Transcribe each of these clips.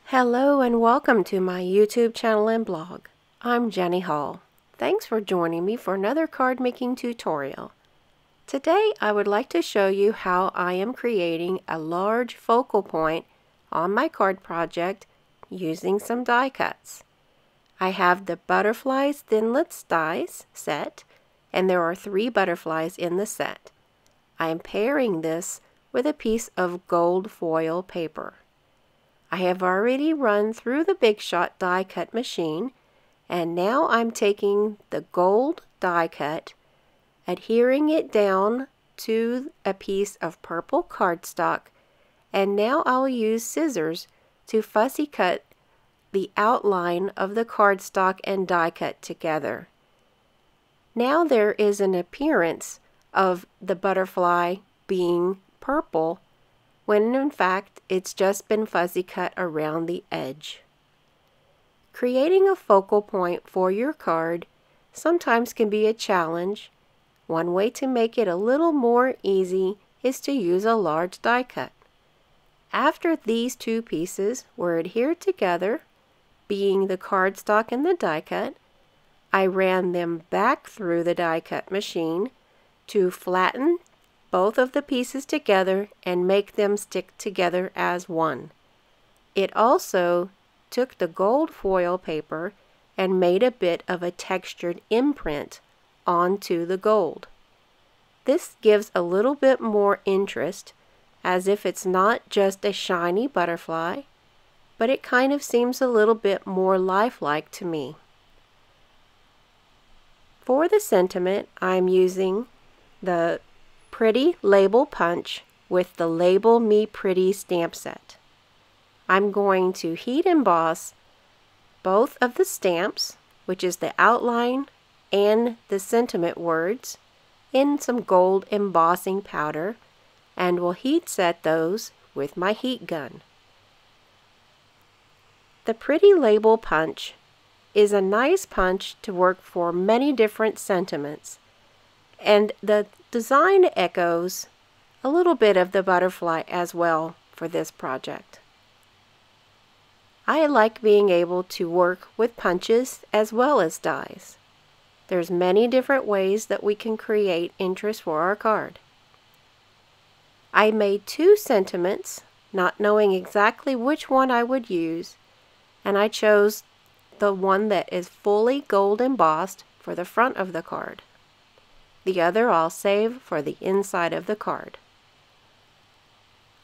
Hello and welcome to my YouTube channel and blog. I'm Jenny Hall. Thanks for joining me for another card making tutorial. Today I would like to show you how I am creating a large focal point on my card project using some die cuts. I have the Butterflies Thinlits dies set, and there are 3 butterflies in the set. I am pairing this with a piece of gold foil paper. I have already run through the Big Shot die cut machine, and now I'm taking the gold die cut, adhering it down to a piece of purple cardstock, and now I'll use scissors to fussy cut the outline of the cardstock and die cut together. Now there is an appearance of the butterfly being purple, when in fact it's just been fuzzy cut around the edge. Creating a focal point for your card sometimes can be a challenge. One way to make it a little more easy is to use a large die cut. After these 2 pieces were adhered together, being the cardstock and the die cut, I ran them back through the die cut machine to flatten both of the pieces together and make them stick together as one. It also took the gold foil paper and made a bit of a textured imprint onto the gold. This gives a little bit more interest, as if it's not just a shiny butterfly, but it kind of seems a little bit more lifelike to me. For the sentiment, I'm using the Pretty Label Punch with the Label Me Pretty stamp set. I'm going to heat emboss both of the stamps, which is the outline and the sentiment words, in some gold embossing powder, and will heat set those with my heat gun. The Pretty Label Punch is a nice punch to work for many different sentiments, and the design echoes a little bit of the butterfly as well for this project. I like being able to work with punches as well as dies. There's many different ways that we can create interest for our card. I made 2 sentiments, not knowing exactly which one I would use, and I chose the one that is fully gold embossed for the front of the card. The other I'll save for the inside of the card.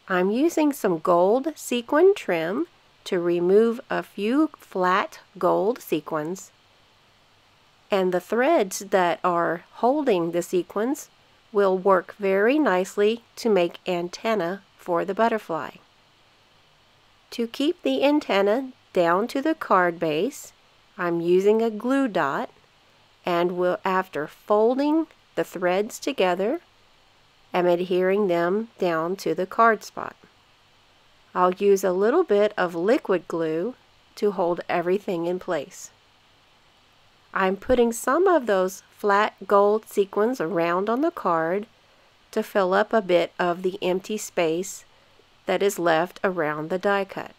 I'm using some gold sequin trim to remove a few flat gold sequins, and the threads that are holding the sequins will work very nicely to make antenna for the butterfly. To keep the antenna down to the card base, I'm using a glue dot, and will, after folding the threads together, am adhering them down to the card spot. I'll use a little bit of liquid glue to hold everything in place. I'm putting some of those flat gold sequins around on the card to fill up a bit of the empty space that is left around the die cut.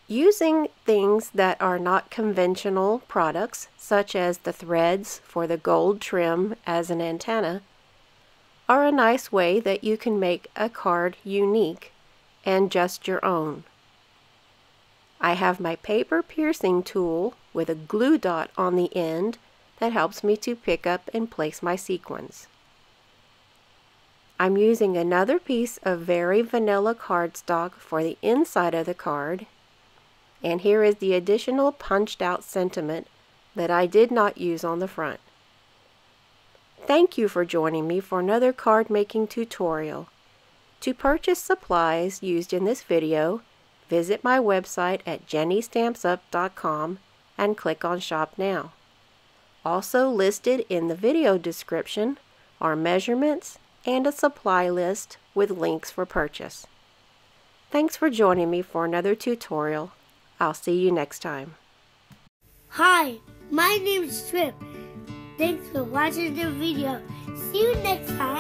Using things that are not conventional products, such as the threads for the gold trim as an antenna, are a nice way that you can make a card unique and just your own. I have my paper piercing tool with a glue dot on the end that helps me to pick up and place my sequins. I'm using another piece of very vanilla cardstock for the inside of the card, and here is the additional punched out sentiment that I did not use on the front. Thank you for joining me for another card making tutorial. To purchase supplies used in this video, visit my website at jennystampsup.com and click on Shop Now. Also listed in the video description are measurements and a supply list with links for purchase. Thanks for joining me for another tutorial. I'll see you next time. Hi, my name is Trip. Thanks for watching the video. See you next time.